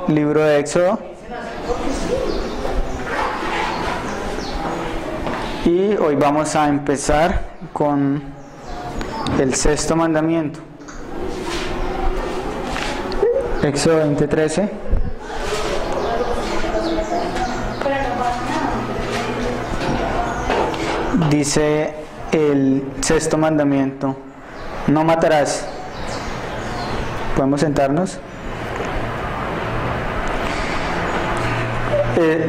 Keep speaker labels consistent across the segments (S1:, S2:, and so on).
S1: libro de Éxodo. Y hoy vamos a empezar con el sexto mandamiento. Éxodo 20:13. Dice el sexto mandamiento: no matarás. ¿Podemos sentarnos?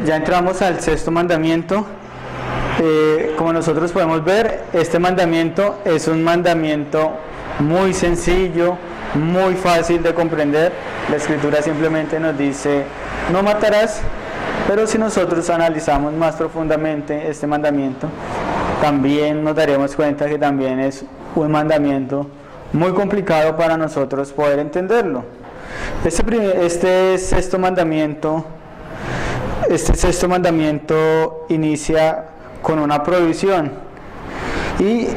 S1: Ya entramos al sexto mandamiento. Como nosotros podemos ver, este mandamiento es un mandamiento muy sencillo, muy fácil de comprender. La Escritura simplemente nos dice: no matarás. Pero si nosotros analizamos más profundamente este mandamiento, también nos daremos cuenta que también es un mandamiento muy complicado para nosotros poder entenderlo. Este sexto mandamiento inicia con una prohibición y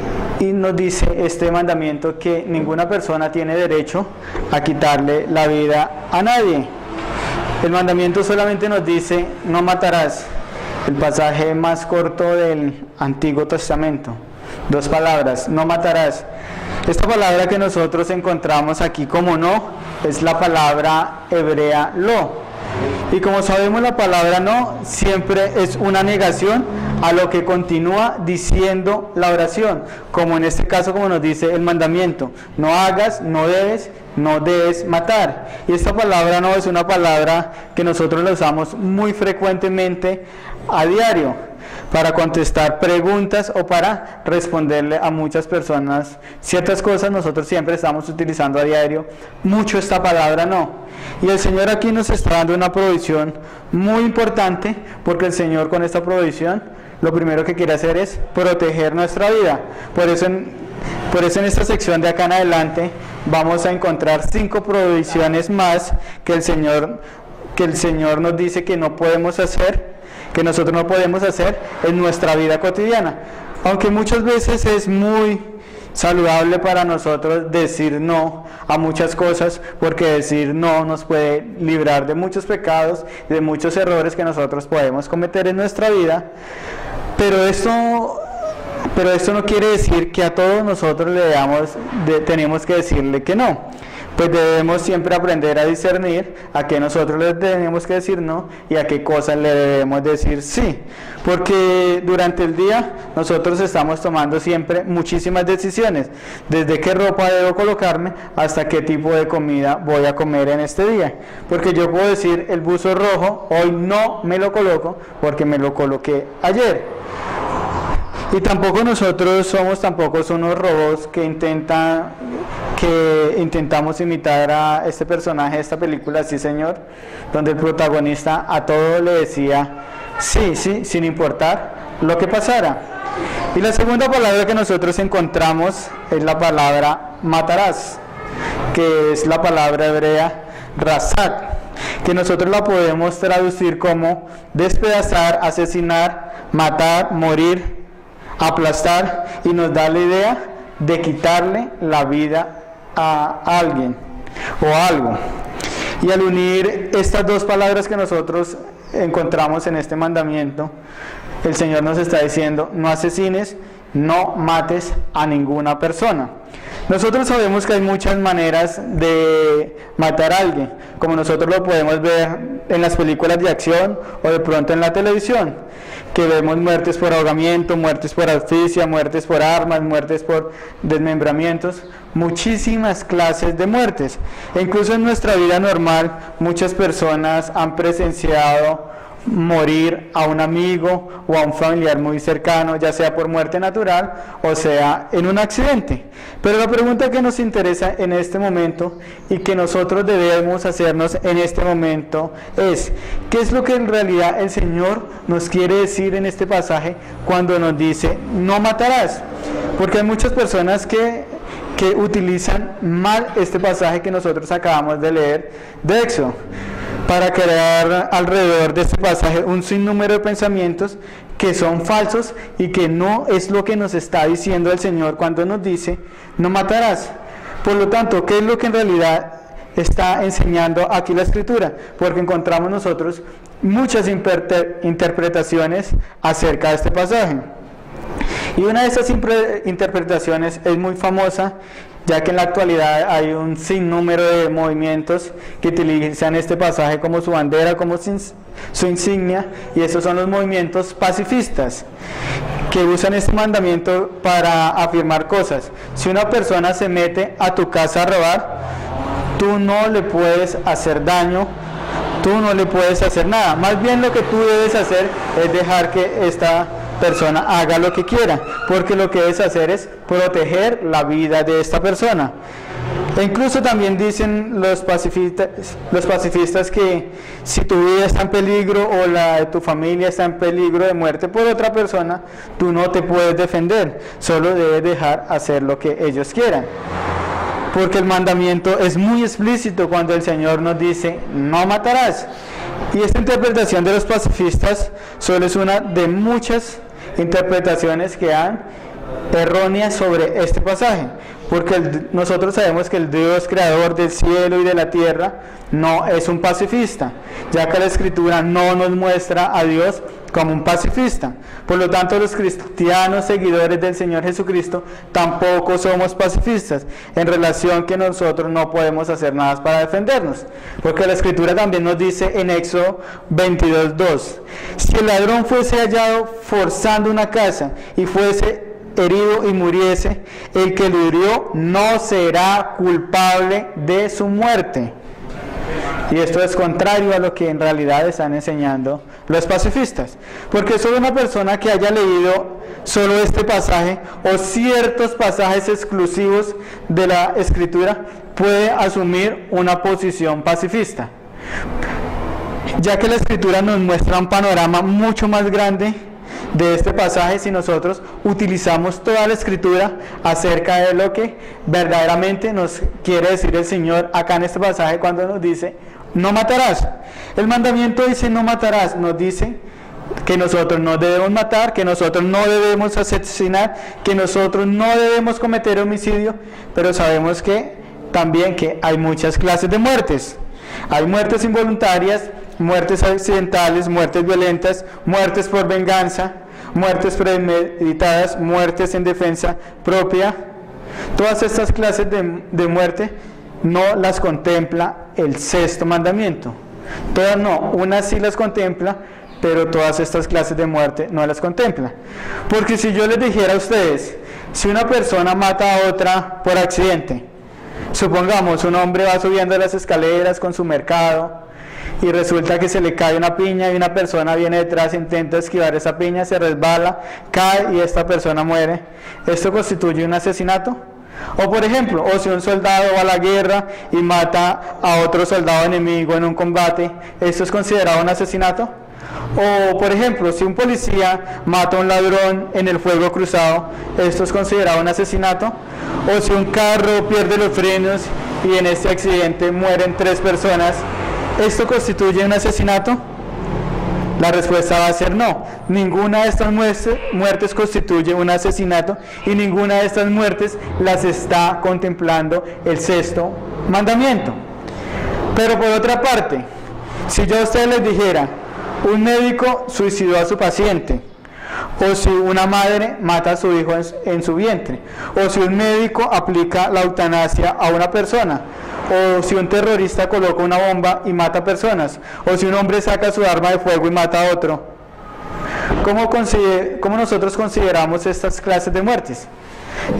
S1: nos dice este mandamiento que ninguna persona tiene derecho a quitarle la vida a nadie. El mandamiento solamente nos dice: no matarás. El pasaje más corto del Antiguo Testamento. 2 palabras: no matarás. Esta palabra que nosotros encontramos aquí como no es la palabra hebrea lo. Y como sabemos, la palabra no siempre es una negación a lo que continúa diciendo la oración, como en este caso, como nos dice el mandamiento: no hagas, no debes matar. Y esta palabra no es una palabra que nosotros la usamos muy frecuentemente a diario para contestar preguntas o para responderle a muchas personas ciertas cosas. Nosotros siempre estamos utilizando a diario mucho esta palabra no. Y el Señor aquí nos está dando una provisión muy importante, porque el Señor con esta provisión lo primero que quiere hacer es proteger nuestra vida. Por eso en esta sección de acá en adelante vamos a encontrar 5 provisiones más que el Señor nos dice que no podemos hacer, que nosotros no podemos hacer en nuestra vida cotidiana. Aunque muchas veces es muy saludable para nosotros decir no a muchas cosas, porque decir no nos puede librar de muchos pecados, de muchos errores que nosotros podemos cometer en nuestra vida. Pero esto no quiere decir que a todos nosotros tenemos que decirle que no. Pues debemos siempre aprender a discernir a qué nosotros le tenemos que decir no y a qué cosas le debemos decir sí. Porque durante el día nosotros estamos tomando siempre muchísimas decisiones, desde qué ropa debo colocarme hasta qué tipo de comida voy a comer en este día. Porque yo puedo decir: el buzo rojo hoy no me lo coloco porque me lo coloqué ayer. Y tampoco nosotros somos unos robots que intentamos imitar a este personaje de esta película, Sí Señor, donde el protagonista a todo le decía sí, sin importar lo que pasara. Y la segunda palabra que nosotros encontramos es la palabra matarás, que es la palabra hebrea razak, que nosotros la podemos traducir como despedazar, asesinar, matar, morir, aplastar, y nos da la idea de quitarle la vida a alguien o algo. Y al unir estas 2 palabras que nosotros encontramos en este mandamiento, el Señor nos está diciendo: no asesines, no mates a ninguna persona. Nosotros sabemos que hay muchas maneras de matar a alguien, como nosotros lo podemos ver en las películas de acción o de pronto en la televisión, que vemos muertes por ahogamiento, muertes por asfixia, muertes por armas, muertes por desmembramientos, muchísimas clases de muertes. E incluso en nuestra vida normal muchas personas han presenciado morir a un amigo o a un familiar muy cercano, ya sea por muerte natural o sea en un accidente. Pero la pregunta que nos interesa en este momento y que nosotros debemos hacernos en este momento es: ¿qué es lo que en realidad el Señor nos quiere decir en este pasaje cuando nos dice no matarás? Porque hay muchas personas que utilizan mal este pasaje que nosotros acabamos de leer de Éxodo, para crear alrededor de este pasaje un sinnúmero de pensamientos que son falsos y que no es lo que nos está diciendo el Señor cuando nos dice no matarás. Por lo tanto, ¿qué es lo que en realidad está enseñando aquí la Escritura? Porque encontramos nosotros muchas interpretaciones acerca de este pasaje. Y una de estas interpretaciones es muy famosa, ya que en la actualidad hay un sinnúmero de movimientos que utilizan este pasaje como su bandera, como su insignia, y esos son los movimientos pacifistas, que usan este mandamiento para afirmar cosas. Si una persona se mete a tu casa a robar, tú no le puedes hacer daño, tú no le puedes hacer nada. Más bien lo que tú debes hacer es dejar que esta persona haga lo que quiera, porque lo que debes hacer es proteger la vida de esta persona. E incluso también dicen los pacifistas que si tu vida está en peligro o la de tu familia está en peligro de muerte por otra persona, tú no te puedes defender, solo debes dejar hacer lo que ellos quieran. Porque el mandamiento es muy explícito cuando el Señor nos dice, no matarás. Y esta interpretación de los pacifistas solo es una de muchas interpretaciones que han erróneas sobre este pasaje, porque nosotros sabemos que el Dios creador del cielo y de la tierra no es un pacifista, ya que la Escritura no nos muestra a Dios como un pacifista. Por lo tanto, los cristianos seguidores del Señor Jesucristo tampoco somos pacifistas, en relación que nosotros no podemos hacer nada para defendernos, porque la Escritura también nos dice en Éxodo 22:2, si el ladrón fuese hallado forzando una casa y fuese herido y muriese, el que lo hirió no será culpable de su muerte. Y esto es contrario a lo que en realidad están enseñando los pacifistas, porque solo una persona que haya leído solo este pasaje o ciertos pasajes exclusivos de la Escritura puede asumir una posición pacifista, ya que la Escritura nos muestra un panorama mucho más grande de este pasaje si nosotros utilizamos toda la Escritura acerca de lo que verdaderamente nos quiere decir el Señor acá en este pasaje cuando nos dice no matarás. El mandamiento dice no matarás, nos dice que nosotros no debemos matar, que nosotros no debemos asesinar, que nosotros no debemos cometer homicidio, pero sabemos que también que hay muchas clases de muertes. Hay muertes involuntarias, muertes accidentales, muertes violentas, muertes por venganza, muertes premeditadas, muertes en defensa propia. Todas estas clases de muerte no las contempla el sexto mandamiento. Todas no, unas sí las contempla, pero todas estas clases de muerte no las contempla. Porque si yo les dijera a ustedes, si una persona mata a otra por accidente, supongamos un hombre va subiendo las escaleras con su mercado y resulta que se le cae una piña y una persona viene detrás, intenta esquivar esa piña, se resbala, cae y esta persona muere, ¿esto constituye un asesinato? O por ejemplo, o si un soldado va a la guerra y mata a otro soldado enemigo en un combate, ¿esto es considerado un asesinato? O por ejemplo, si un policía mata a un ladrón en el fuego cruzado, ¿esto es considerado un asesinato? O si un carro pierde los frenos y en este accidente mueren 3 personas, ¿esto constituye un asesinato? La respuesta va a ser no. Ninguna de estas muertes constituye un asesinato y ninguna de estas muertes las está contemplando el sexto mandamiento. Pero por otra parte, si yo a ustedes les dijera, un médico suicidó a su paciente, o si una madre mata a su hijo en su vientre, o si un médico aplica la eutanasia a una persona, o si un terrorista coloca una bomba y mata personas, o si un hombre saca su arma de fuego y mata a otro, ¿cómo nosotros consideramos estas clases de muertes?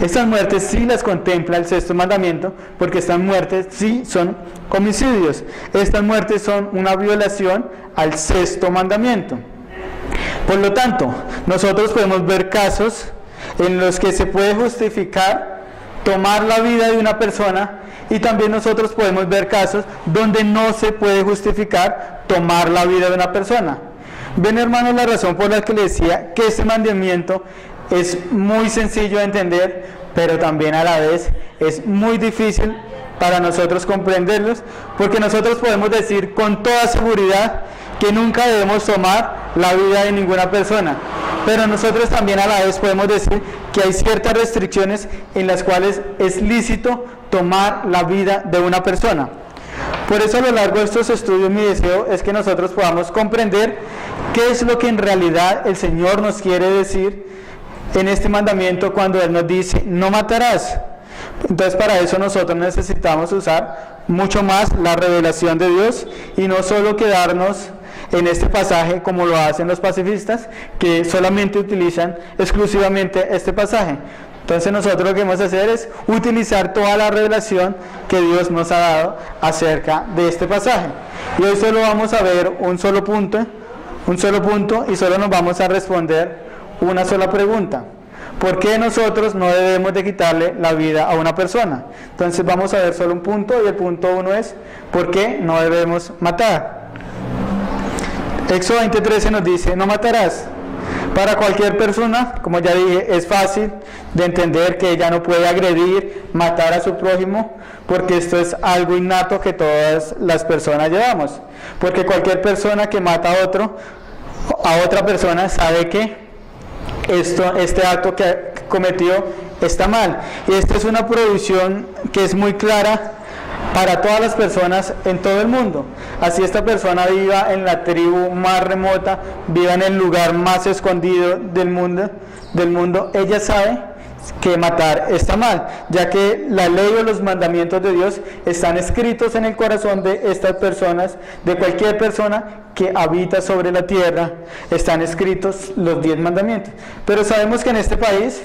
S1: Estas muertes sí las contempla el sexto mandamiento, porque estas muertes sí son homicidios. Estas muertes son una violación al sexto mandamiento. Por lo tanto, nosotros podemos ver casos en los que se puede justificar tomar la vida de una persona, y también nosotros podemos ver casos donde no se puede justificar tomar la vida de una persona. Ven, hermanos, la razón por la que les decía que este mandamiento es muy sencillo de entender, pero también a la vez es muy difícil para nosotros comprenderlos, porque nosotros podemos decir con toda seguridad que nunca debemos tomar la vida de ninguna persona, pero nosotros también a la vez podemos decir que hay ciertas restricciones en las cuales es lícito tomar la vida de una persona. Por eso a lo largo de estos estudios mi deseo es que nosotros podamos comprender qué es lo que en realidad el Señor nos quiere decir en este mandamiento cuando Él nos dice no matarás. Entonces para eso nosotros necesitamos usar mucho más la revelación de Dios y no solo quedarnos en este pasaje como lo hacen los pacifistas que solamente utilizan exclusivamente este pasaje. Entonces nosotros lo que vamos a hacer es utilizar toda la revelación que Dios nos ha dado acerca de este pasaje. Y hoy solo vamos a ver un solo punto y solo nos vamos a responder una sola pregunta. ¿Por qué nosotros no debemos de quitarle la vida a una persona? Entonces vamos a ver solo un punto y el punto 1 es ¿por qué no debemos matar? Éxodo 20:13 nos dice no matarás. Para cualquier persona, como ya dije, es fácil de entender que ella no puede agredir, matar a su prójimo, porque esto es algo innato que todas las personas llevamos. Porque cualquier persona que mata a otra persona sabe que este acto que cometió está mal. Y esta es una prohibición que es muy clara para todas las personas en todo el mundo. Así esta persona viva en la tribu más remota, viva en el lugar más escondido del mundo, ella sabe que matar está mal, ya que la ley o los mandamientos de Dios están escritos en el corazón de estas personas, de cualquier persona que habita sobre la tierra, están escritos los 10 mandamientos. Pero sabemos que en este país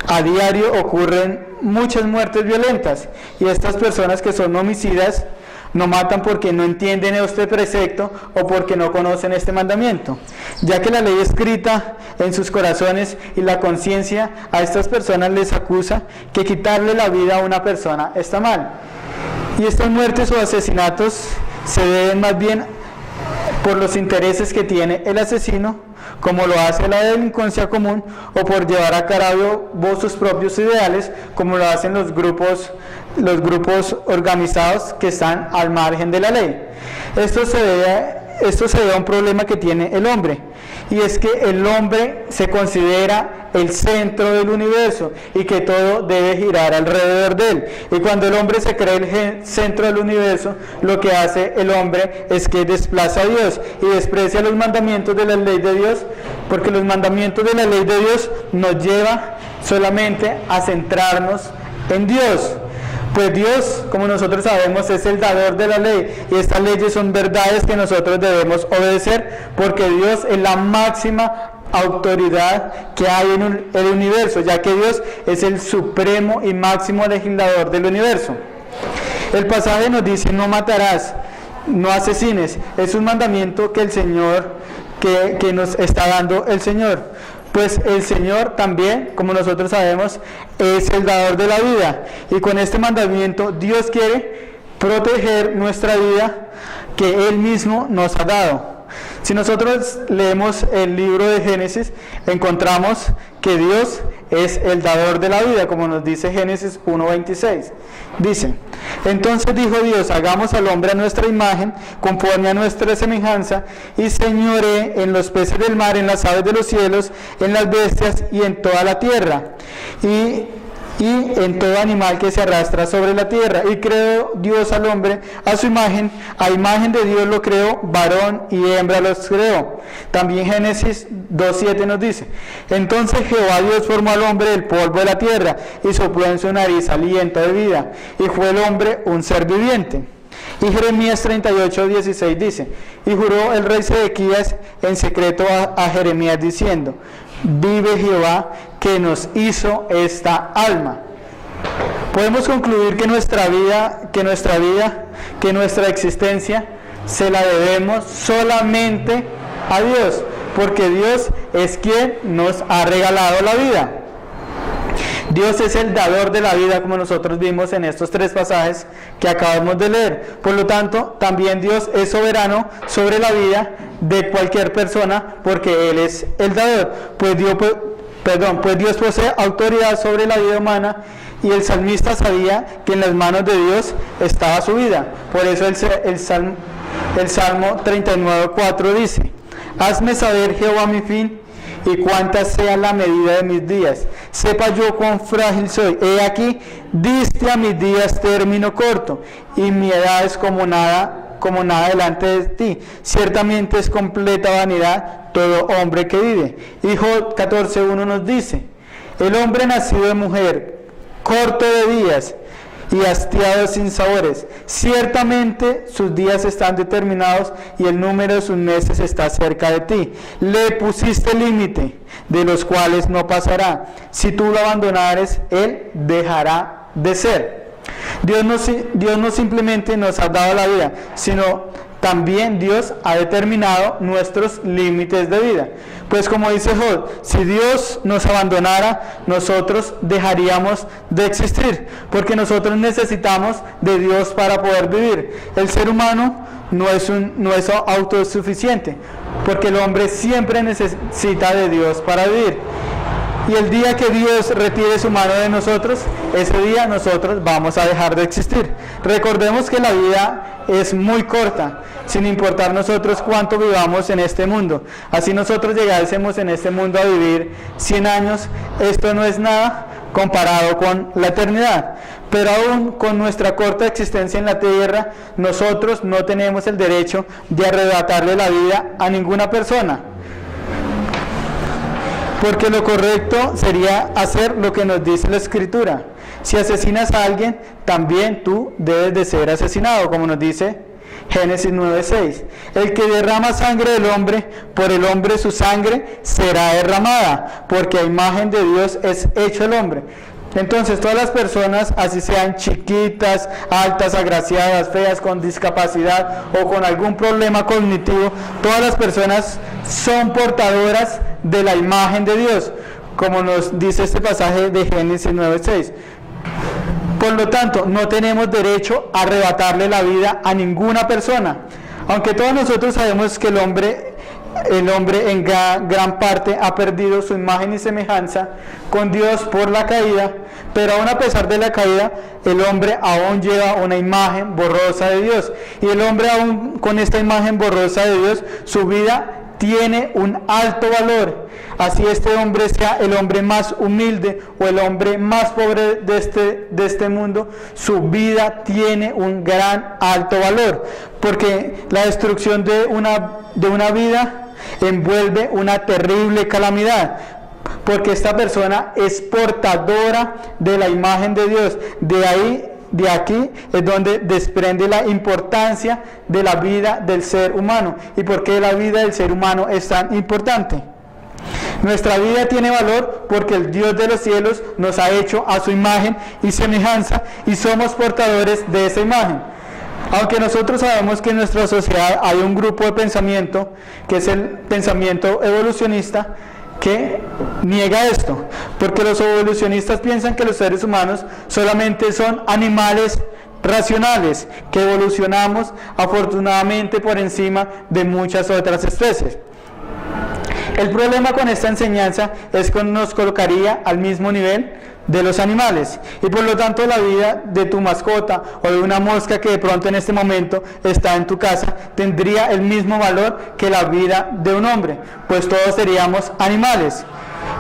S1: a diario ocurren muchas muertes violentas y estas personas que son homicidas no matan porque no entienden este precepto o porque no conocen este mandamiento, ya que la ley escrita en sus corazones y la conciencia a estas personas les acusa que quitarle la vida a una persona está mal. Y estas muertes o asesinatos se deben más bien por los intereses que tiene el asesino, como lo hace la delincuencia común, o por llevar a cabo sus propios ideales, como lo hacen los grupos organizados que están al margen de la ley. Esto se debe a un problema que tiene el hombre, y es que el hombre se considera el centro del universo y que todo debe girar alrededor de él. Y cuando el hombre se cree el centro del universo, lo que hace el hombre es que desplaza a Dios y desprecia los mandamientos de la ley de Dios, porque los mandamientos de la ley de Dios nos lleva solamente a centrarnos en Dios. Pues Dios, como nosotros sabemos, es el dador de la ley y estas leyes son verdades que nosotros debemos obedecer, porque Dios es la máxima autoridad que hay en el universo, ya que Dios es el supremo y máximo legislador del universo. El pasaje nos dice no matarás, no asesines. Es un mandamiento que el Señor, que nos está dando el Señor. Pues el Señor también, como nosotros sabemos, es el dador de la vida. Y con este mandamiento Dios quiere proteger nuestra vida que Él mismo nos ha dado. Si nosotros leemos el libro de Génesis, encontramos que Dios es el dador de la vida, como nos dice Génesis 1:26. Dice, entonces dijo Dios, hagamos al hombre a nuestra imagen, conforme a nuestra semejanza, y señoree en los peces del mar, en las aves de los cielos, en las bestias y en toda la tierra, y en todo animal que se arrastra sobre la tierra. Y creó Dios al hombre a su imagen, a imagen de Dios lo creó, varón y hembra los creó. También Génesis 2:7 nos dice, entonces Jehová Dios formó al hombre del polvo de la tierra y sopló en su nariz aliento de vida, y fue el hombre un ser viviente. Y Jeremías 38:16 dice, y juró el rey Sedequías en secreto a Jeremías diciendo, vive Jehová que nos hizo esta alma. Podemos concluir que nuestra existencia se la debemos solamente a Dios, porque Dios es quien nos ha regalado la vida. Dios es el dador de la vida, como nosotros vimos en estos 3 pasajes que acabamos de leer. Por lo tanto, también Dios es soberano sobre la vida de cualquier persona, porque Él es el dador. Pues Dios posee autoridad sobre la vida humana, y el salmista sabía que en las manos de Dios estaba su vida. Por eso el Salmo 39:4 dice, hazme saber, Jehová, mi fin, y cuánta sea la medida de mis días. Sepa yo cuán frágil soy. He aquí, diste a mis días término corto, y mi edad es como nada delante de ti. Ciertamente es completa vanidad todo hombre que vive. Y Job 14:1 nos dice: el hombre nacido de mujer, corto de días y hastiado sin sabores, ciertamente sus días están determinados y el número de sus meses está cerca de ti. Le pusiste límite, de los cuales no pasará. Si tú lo abandonares, él dejará de ser. Dios no simplemente nos ha dado la vida, sino también Dios ha determinado nuestros límites de vida. Pues como dice Job, si Dios nos abandonara, nosotros dejaríamos de existir, porque nosotros necesitamos de Dios para poder vivir. El ser humano no es autosuficiente, porque el hombre siempre necesita de Dios para vivir. Y el día que Dios retire su mano de nosotros, ese día nosotros vamos a dejar de existir. Recordemos que la vida es muy corta, sin importar nosotros cuánto vivamos en este mundo. Así nosotros llegásemos en este mundo a vivir 100 años, esto no es nada comparado con la eternidad. Pero aún con nuestra corta existencia en la tierra, nosotros no tenemos el derecho de arrebatarle la vida a ninguna persona. Porque lo correcto sería hacer lo que nos dice la Escritura. Si asesinas a alguien, también tú debes de ser asesinado, como nos dice Génesis 9:6. El que derrama sangre del hombre, por el hombre su sangre será derramada, porque a imagen de Dios es hecho el hombre. Entonces todas las personas, así sean chiquitas, altas, agraciadas, feas, con discapacidad o con algún problema cognitivo, todas las personas son portadoras de la imagen de Dios, como nos dice este pasaje de Génesis 9:6. Por lo tanto, no tenemos derecho a arrebatarle la vida a ninguna persona. Aunque todos nosotros sabemos que el hombre en gran parte ha perdido su imagen y semejanza con Dios por la caída, pero aún a pesar de la caída, el hombre aún lleva una imagen borrosa de Dios. Y el hombre aún con esta imagen borrosa de Dios, su vida tiene un alto valor. Así este hombre sea el hombre más humilde o el hombre más pobre de este mundo, su vida tiene un gran alto valor, porque la destrucción de una vida envuelve una terrible calamidad, porque esta persona es portadora de la imagen de Dios. De aquí es donde desprende la importancia de la vida del ser humano. ¿Y por qué la vida del ser humano es tan importante? Nuestra vida tiene valor porque el Dios de los cielos nos ha hecho a su imagen y semejanza y somos portadores de esa imagen. Aunque nosotros sabemos que en nuestra sociedad hay un grupo de pensamiento, que es el pensamiento evolucionista, que niega esto, porque los evolucionistas piensan que los seres humanos solamente son animales racionales, que evolucionamos afortunadamente por encima de muchas otras especies. El problema con esta enseñanza es que nos colocaría al mismo nivel de los animales, y por lo tanto la vida de tu mascota o de una mosca que de pronto en este momento está en tu casa tendría el mismo valor que la vida de un hombre, pues todos seríamos animales.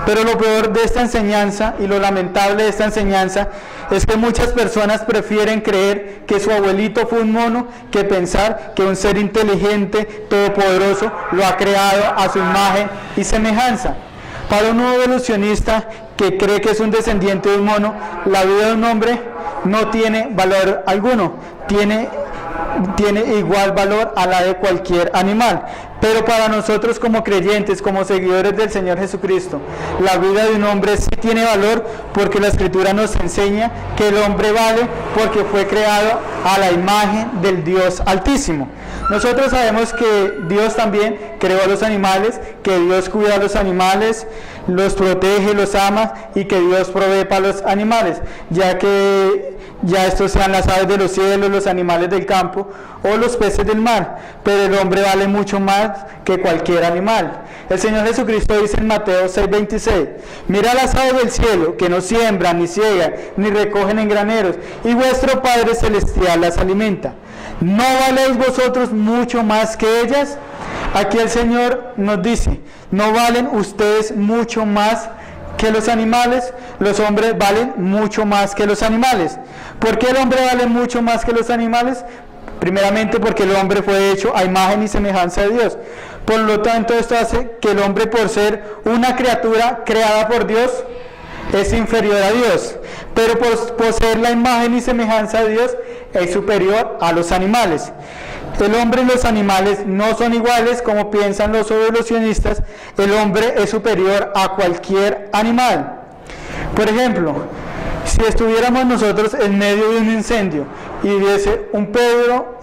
S1: Pero lo peor de esta enseñanza y lo lamentable de esta enseñanza es que muchas personas prefieren creer que su abuelito fue un mono que pensar que un ser inteligente, todopoderoso, lo ha creado a su imagen y semejanza. Para un evolucionista que cree que es un descendiente de un mono, la vida de un hombre no tiene valor alguno, tiene igual valor a la de cualquier animal. Pero para nosotros como creyentes, como seguidores del Señor Jesucristo, la vida de un hombre sí tiene valor, porque la Escritura nos enseña que el hombre vale porque fue creado a la imagen del Dios Altísimo. Nosotros sabemos que Dios también creó a los animales, que Dios cuida a los animales, los protege, los ama, y que Dios provee para los animales, ya estos sean las aves de los cielos, los animales del campo o los peces del mar. Pero el hombre vale mucho más que cualquier animal. El Señor Jesucristo dice en Mateo 6:26: mira las aves del cielo, que no siembran, ni ciegan, ni recogen en graneros, y vuestro Padre Celestial las alimenta. ¿No valéis vosotros mucho más que ellas? Aquí el Señor nos dice, ¿no valen ustedes mucho más que los animales? Los hombres valen mucho más que los animales. ¿Por qué el hombre vale mucho más que los animales? Primeramente porque el hombre fue hecho a imagen y semejanza de Dios. Por lo tanto, esto hace que el hombre, por ser una criatura creada por Dios, es inferior a Dios. Pero por poseer la imagen y semejanza de Dios, es superior a los animales. El hombre y los animales no son iguales como piensan los evolucionistas. El hombre es superior a cualquier animal. Por ejemplo, si estuviéramos nosotros en medio de un incendio y hubiese un perro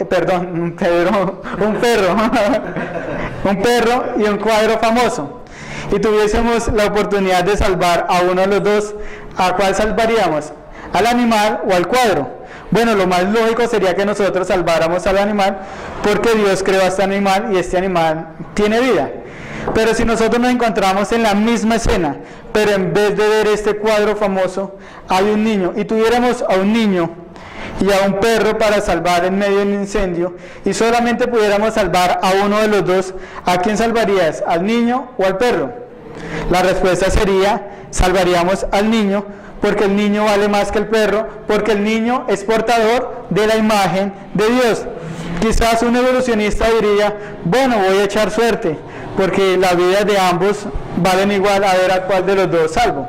S1: y un cuadro famoso, y tuviésemos la oportunidad de salvar a uno de los dos, ¿a cuál salvaríamos? ¿Al animal o al cuadro? Bueno, lo más lógico sería que nosotros salváramos al animal, porque Dios creó a este animal y este animal tiene vida. Pero si nosotros nos encontramos en la misma escena, pero en vez de ver este cuadro famoso, hay un niño, y tuviéramos a un niño y a un perro para salvar en medio de un incendio, y solamente pudiéramos salvar a uno de los dos, ¿a quién salvarías? ¿Al niño o al perro? La respuesta sería, salvaríamos al niño, porque el niño vale más que el perro, porque el niño es portador de la imagen de Dios. Quizás un evolucionista diría, bueno, voy a echar suerte, porque la vida de ambos valen igual, a ver a cuál de los dos salvo.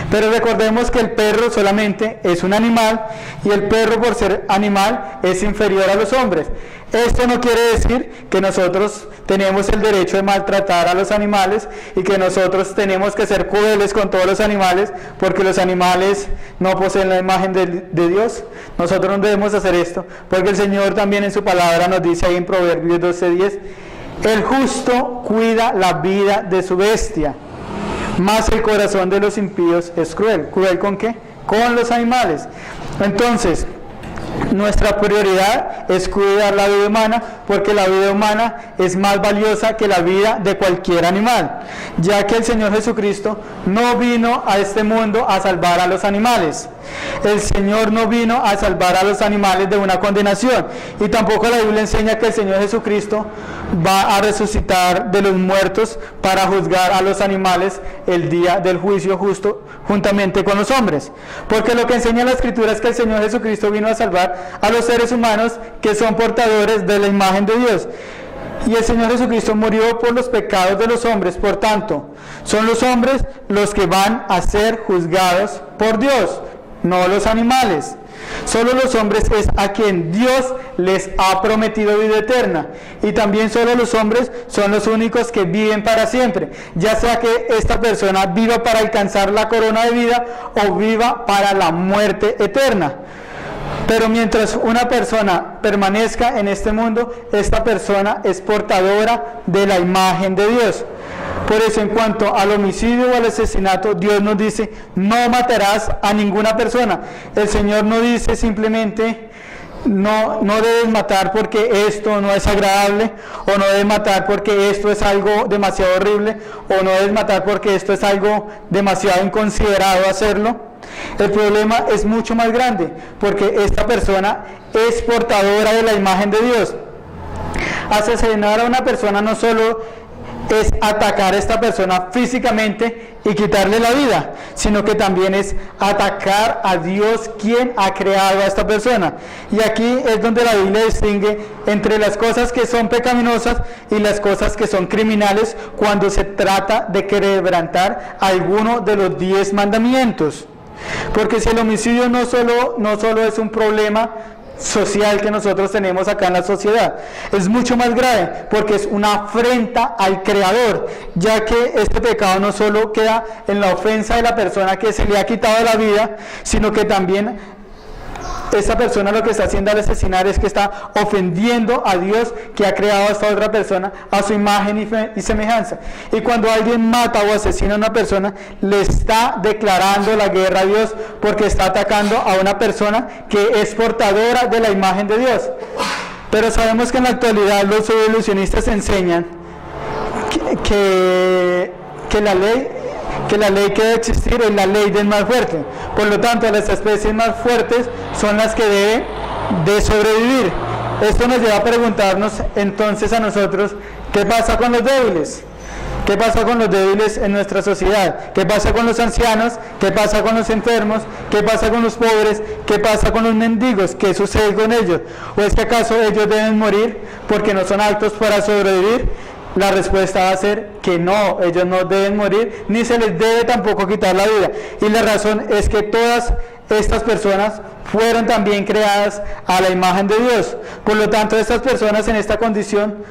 S1: Pero recordemos que el perro solamente es un animal, y el perro, por ser animal, es inferior a los hombres. Esto no quiere decir que nosotros tenemos el derecho de maltratar a los animales y que nosotros tenemos que ser crueles con todos los animales, porque los animales no poseen la imagen de Dios. Nosotros no debemos hacer esto, porque el Señor también en su palabra nos dice ahí en Proverbios 12:10, el justo cuida la vida de su bestia, mas el corazón de los impíos es cruel. ¿Cruel con qué? Con los animales. Entonces, nuestra prioridad es cuidar la vida humana, porque la vida humana es más valiosa que la vida de cualquier animal, ya que el Señor Jesucristo no vino a este mundo a salvar a los animales. El Señor no vino a salvar a los animales de una condenación, y tampoco la Biblia enseña que el Señor Jesucristo va a resucitar de los muertos para juzgar a los animales el día del juicio justo juntamente con los hombres, porque lo que enseña la Escritura es que el Señor Jesucristo vino a salvar a los seres humanos que son portadores de la imagen de Dios. Y el Señor Jesucristo murió por los pecados de los hombres. Por tanto, son los hombres los que van a ser juzgados por Dios, no los animales. Solo los hombres es a quien Dios les ha prometido vida eterna, y también solo los hombres son los únicos que viven para siempre, ya sea que esta persona viva para alcanzar la corona de vida o viva para la muerte eterna. Pero mientras una persona permanezca en este mundo, esta persona es portadora de la imagen de Dios. Por eso, en cuanto al homicidio o al asesinato, Dios nos dice, no matarás a ninguna persona. El Señor no dice simplemente, no debes matar porque esto no es agradable, o no debes matar porque esto es algo demasiado horrible, o no debes matar porque esto es algo demasiado inconsiderado hacerlo. El problema es mucho más grande, porque esta persona es portadora de la imagen de Dios. Asesinar a una persona no solo es atacar a esta persona físicamente y quitarle la vida, sino que también es atacar a Dios, quien ha creado a esta persona. Y aquí es donde la Biblia distingue entre las cosas que son pecaminosas y las cosas que son criminales, cuando se trata de quebrantar alguno de los 10 mandamientos. Porque si el homicidio no solo es un problema social que nosotros tenemos acá en la sociedad, es mucho más grave, porque es una afrenta al Creador, ya que este pecado no solo queda en la ofensa de la persona que se le ha quitado la vida, sino que también esta persona lo que está haciendo al asesinar es que está ofendiendo a Dios, que ha creado a esta otra persona a su imagen y semejanza. Y cuando alguien mata o asesina a una persona, le está declarando la guerra a Dios, porque está atacando a una persona que es portadora de la imagen de Dios. Pero sabemos que en la actualidad los evolucionistas enseñan que la ley que debe existir es la ley del más fuerte. Por lo tanto, las especies más fuertes son las que deben de sobrevivir. Esto nos lleva a preguntarnos entonces a nosotros, ¿Qué pasa con los débiles? ¿Qué pasa con los débiles en nuestra sociedad? ¿Qué pasa con los ancianos? ¿Qué pasa con los enfermos? ¿Qué pasa con los pobres? ¿Qué pasa con los mendigos? ¿Qué sucede con ellos? ¿O es que acaso ellos deben morir porque no son aptos para sobrevivir? La respuesta va a ser que no, ellos no deben morir, ni se les debe tampoco quitar la vida. Y la razón es que todas estas personas fueron también creadas a la imagen de Dios. Por lo tanto, estas personas en esta condición,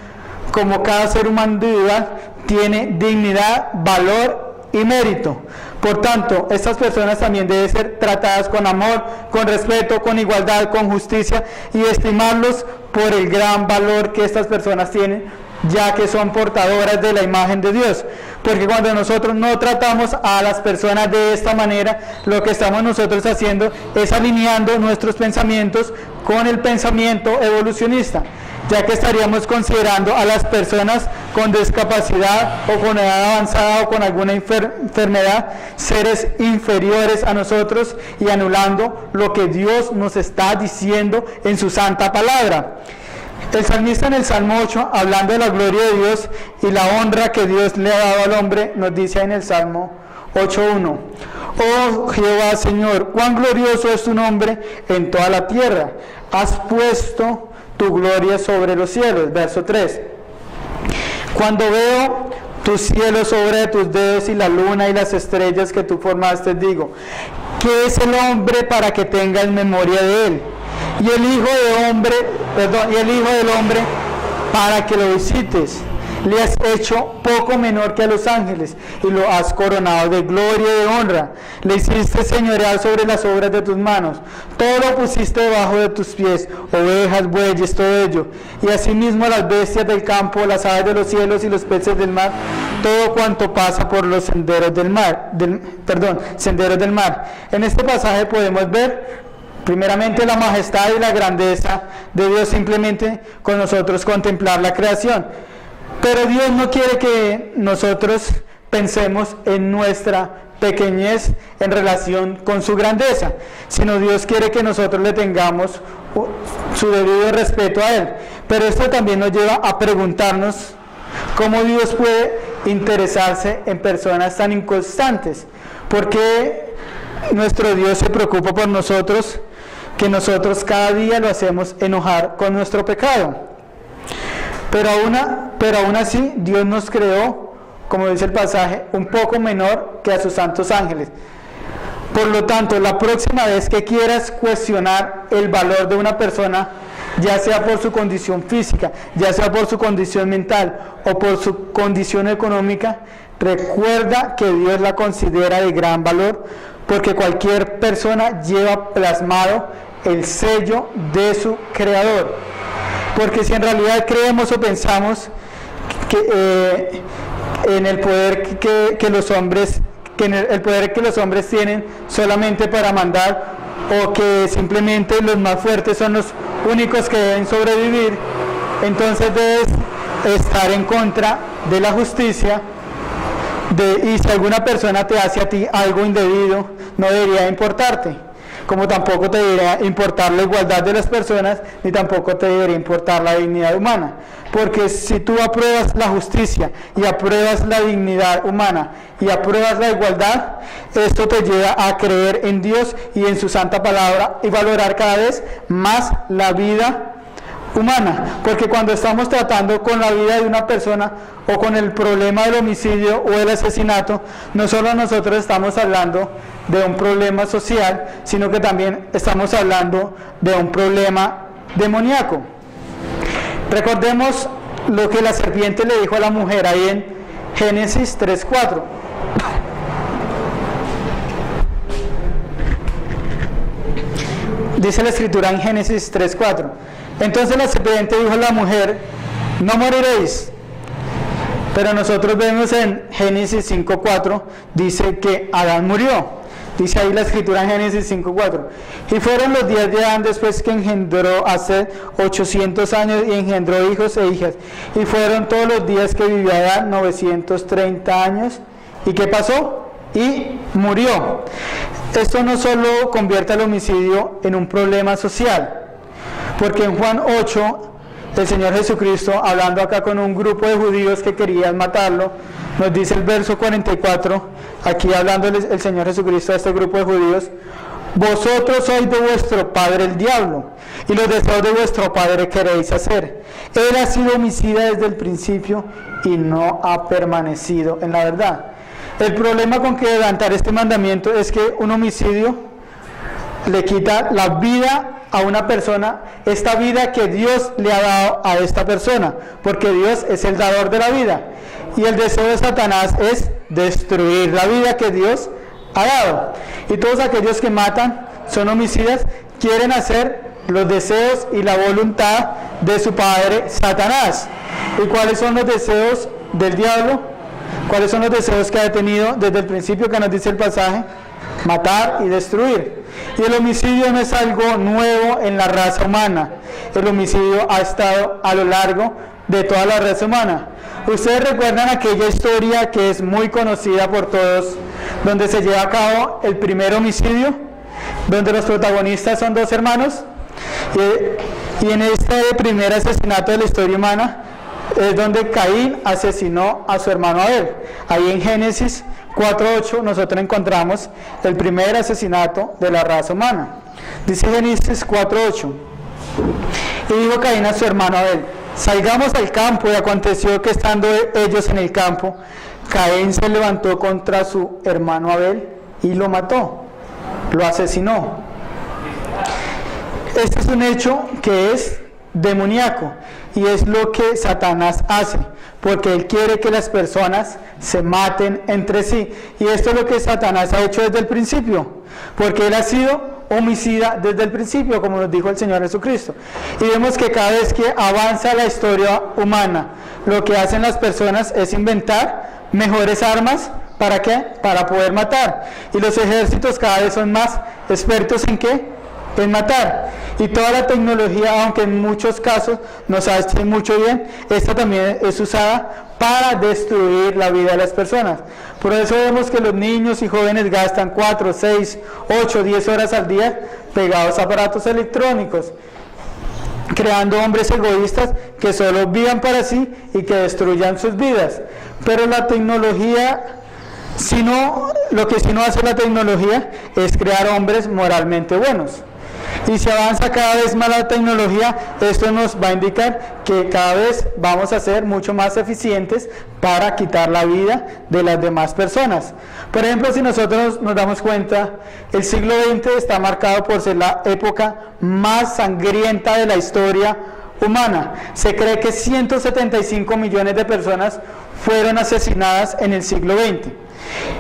S1: como cada ser humano individual, tiene dignidad, valor y mérito. Por tanto, estas personas también deben ser tratadas con amor, con respeto, con igualdad, con justicia, y estimarlos por el gran valor que estas personas tienen, ya que son portadoras de la imagen de Dios. Porque cuando nosotros no tratamos a las personas de esta manera, lo que estamos nosotros haciendo es alineando nuestros pensamientos con el pensamiento evolucionista, ya que estaríamos considerando a las personas con discapacidad o con edad avanzada o con alguna enfermedad seres inferiores a nosotros y anulando lo que Dios nos está diciendo en su santa palabra. El salmista en el Salmo 8, hablando de la gloria de Dios y la honra que Dios le ha dado al hombre, nos dice en el Salmo 8:1: Oh Jehová, Señor, cuán glorioso es tu nombre en toda la tierra, has puesto tu gloria sobre los cielos. Verso 3: Cuando veo tus cielos sobre tus dedos y la luna y las estrellas que tú formaste, digo, ¿qué es el hombre para que tengas memoria de él? Y el hijo del hombre para que lo visites. Le has hecho poco menor que a los ángeles y lo has coronado de gloria y de honra. Le hiciste señorear sobre las obras de tus manos. Todo lo pusiste debajo de tus pies, ovejas, bueyes, todo ello. Y asimismo las bestias del campo, las aves de los cielos y los peces del mar, todo cuanto pasa por los senderos del mar. Senderos del mar. En este pasaje podemos ver primeramente la majestad y la grandeza de Dios, simplemente con nosotros contemplar la creación. Pero Dios no quiere que nosotros pensemos en nuestra pequeñez en relación con su grandeza, sino Dios quiere que nosotros le tengamos su debido respeto a Él. Pero esto también nos lleva a preguntarnos cómo Dios puede interesarse en personas tan inconstantes. ¿Por qué nuestro Dios se preocupa por nosotros, que nosotros cada día lo hacemos enojar con nuestro pecado? Pero aún así, Dios nos creó, como dice el pasaje, un poco menor que a sus santos ángeles. Por lo tanto, la próxima vez que quieras cuestionar el valor de una persona, ya sea por su condición física, ya sea por su condición mental o por su condición económica, recuerda que Dios la considera de gran valor, porque cualquier persona lleva plasmado el sello de su creador. Porque si en realidad creemos o pensamos que en el poder que los hombres tienen solamente para mandar, o que simplemente los más fuertes son los únicos que deben sobrevivir, entonces debes estar en contra de la justicia, y si alguna persona te hace a ti algo indebido, no debería importarte, como tampoco te debería importar la igualdad de las personas, ni tampoco te debería importar la dignidad humana. Porque si tú apruebas la justicia y apruebas la dignidad humana y apruebas la igualdad, esto te lleva a creer en Dios y en su santa palabra y valorar cada vez más la vida humana. Porque cuando estamos tratando con la vida de una persona o con el problema del homicidio o el asesinato, no solo nosotros estamos hablando de un problema social, sino que también estamos hablando de un problema demoníaco. Recordemos lo que la serpiente le dijo a la mujer ahí en Génesis 3:4. Dice la escritura en Génesis 3:4. Entonces la serpiente dijo a la mujer: no moriréis. Pero nosotros vemos en Génesis 5:4, dice que Adán murió. Dice ahí la escritura en Génesis 5:4. Y fueron los días de Adán después que engendró hace 800 años y engendró hijos e hijas. Y fueron todos los días que vivió Adán 930 años. ¿Y qué pasó? Y murió. Esto no solo convierte el homicidio en un problema social, porque en Juan 8 el Señor Jesucristo, hablando acá con un grupo de judíos que querían matarlo, nos dice el verso 44, aquí hablando el Señor Jesucristo a este grupo de judíos: vosotros sois de vuestro padre el diablo, y los deseos de vuestro padre queréis hacer. Él ha sido homicida desde el principio y no ha permanecido en la verdad. El problema con que levantar este mandamiento es que un homicidio le quita la vida a una persona, esta vida que Dios le ha dado a esta persona, porque Dios es el dador de la vida, y el deseo de Satanás es destruir la vida que Dios ha dado. Y todos aquellos que matan son homicidas, quieren hacer los deseos y la voluntad de su padre Satanás. ¿Y cuáles son los deseos del diablo? ¿Cuáles son los deseos que ha tenido desde el principio que nos dice el pasaje? Matar y destruir. Y el homicidio no es algo nuevo en la raza humana. El homicidio ha estado a lo largo de toda la raza humana. Ustedes recuerdan aquella historia que es muy conocida por todos, donde se lleva a cabo el primer homicidio, donde los protagonistas son dos hermanos, y en este primer asesinato de la historia humana es donde Caín asesinó a su hermano Abel. Ahí en Génesis 4:8 nosotros encontramos el primer asesinato de la raza humana. Dice Génesis 4:8: y dijo Caín a su hermano Abel: salgamos al campo. Y aconteció que estando ellos en el campo, Caín se levantó contra su hermano Abel y lo mató, lo asesinó. Este es un hecho que es demoníaco, y es lo que Satanás hace, porque él quiere que las personas se maten entre sí, y esto es lo que Satanás ha hecho desde el principio, porque él ha sido homicida desde el principio, como nos dijo el Señor Jesucristo. Y vemos que cada vez que avanza la historia humana, lo que hacen las personas es inventar mejores armas. ¿Para qué? Para poder matar. Y los ejércitos cada vez son más expertos en ¿qué? En matar. Y toda la tecnología, aunque en muchos casos nos hace mucho bien, esta también es usada para destruir la vida de las personas. Por eso vemos que los niños y jóvenes gastan 4, 6, 8, 10 horas al día pegados a aparatos electrónicos, creando hombres egoístas que solo vivan para sí y que destruyan sus vidas. Pero la tecnología, lo que sí no hace la tecnología es crear hombres moralmente buenos. Y si avanza cada vez más la tecnología, esto nos va a indicar que cada vez vamos a ser mucho más eficientes para quitar la vida de las demás personas. Por ejemplo, si nosotros nos damos cuenta, el siglo XX está marcado por ser la época más sangrienta de la historia humana. Se cree que 175 millones de personas fueron asesinadas en el siglo XX.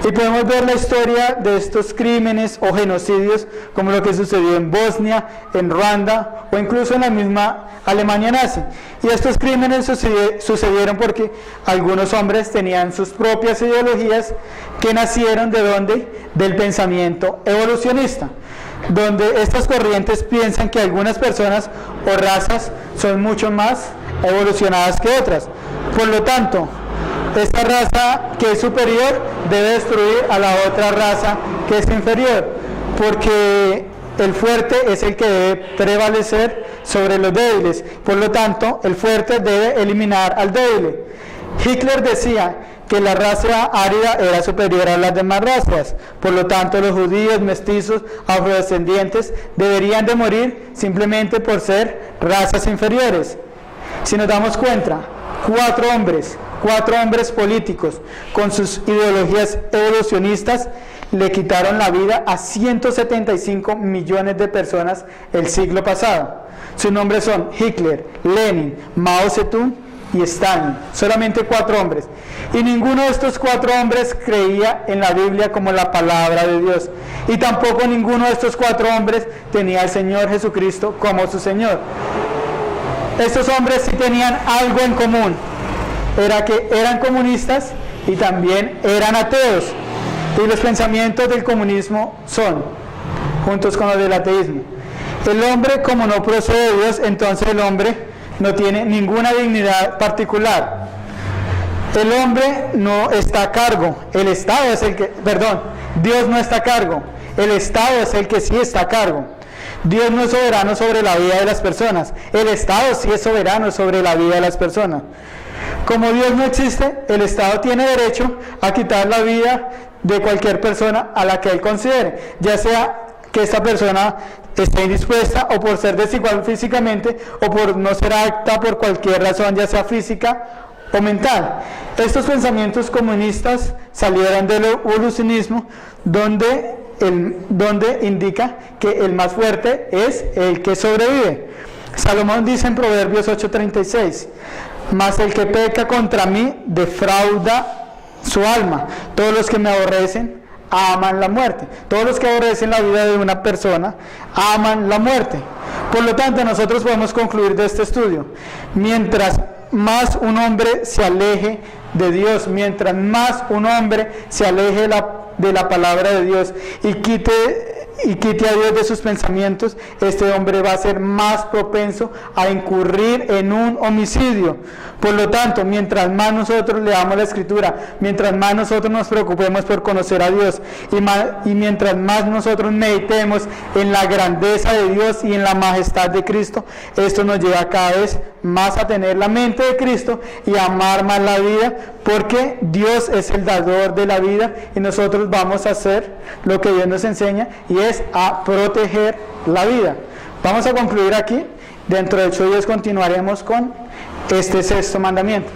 S1: Y podemos ver la historia de estos crímenes o genocidios, como lo que sucedió en Bosnia, en Ruanda o incluso en la misma Alemania nazi. Y estos crímenes sucedieron porque algunos hombres tenían sus propias ideologías que nacieron ¿de dónde? Del pensamiento evolucionista, donde estas corrientes piensan que algunas personas o razas son mucho más evolucionadas que otras. Por lo tanto, esta raza que es superior debe destruir a la otra raza que es inferior, porque el fuerte es el que debe prevalecer sobre los débiles. Por lo tanto, el fuerte debe eliminar al débil. Hitler decía que la raza árida era superior a las demás razas. Por lo tanto, los judíos, mestizos, afrodescendientes deberían de morir simplemente por ser razas inferiores. Si nos damos cuenta, cuatro hombres políticos con sus ideologías evolucionistas le quitaron la vida a 175 millones de personas el siglo pasado. Sus nombres son Hitler, Lenin, Mao Zedong y Stalin. Solamente 4 hombres. Y ninguno de estos 4 hombres creía en la Biblia como la palabra de Dios. Y tampoco ninguno de estos 4 hombres tenía al Señor Jesucristo como su Señor. Estos hombres sí tenían algo en común. Era que eran comunistas y también eran ateos. Y los pensamientos del comunismo son, juntos con los del ateísmo: el hombre, como no procede de Dios, entonces el hombre no tiene ninguna dignidad particular. El hombre no está a cargo, el Estado es el que, Dios no está a cargo, el Estado es el que sí está a cargo. Dios no es soberano sobre la vida de las personas. El Estado sí es soberano sobre la vida de las personas. Como Dios no existe, el Estado tiene derecho a quitar la vida de cualquier persona a la que él considere, ya sea que esta persona esté indispuesta o por ser desigual físicamente o por no ser apta por cualquier razón, ya sea física o mental. Estos pensamientos comunistas salieron del evolucionismo, donde indica que el más fuerte es el que sobrevive. Salomón dice en Proverbios 8:36, mas el que peca contra mí defrauda su alma. Todos los que me aborrecen aman la muerte. Todos los que aborrecen la vida de una persona aman la muerte. Por lo tanto, nosotros podemos concluir de este estudio: mientras más un hombre se aleje de Dios, mientras más un hombre se aleje de la palabra de Dios y quite a Dios de sus pensamientos, este hombre va a ser más propenso a incurrir en un homicidio. Por lo tanto, mientras más nosotros leamos la Escritura, mientras más nosotros nos preocupemos por conocer a Dios y mientras más nosotros meditemos en la grandeza de Dios y en la majestad de Cristo, esto nos lleva cada vez más a tener la mente de Cristo y a amar más la vida, porque Dios es el dador de la vida y nosotros vamos a hacer lo que Dios nos enseña, y es a proteger la vida. Vamos a concluir aquí. Dentro de 8 días continuaremos con este 6.º mandamiento.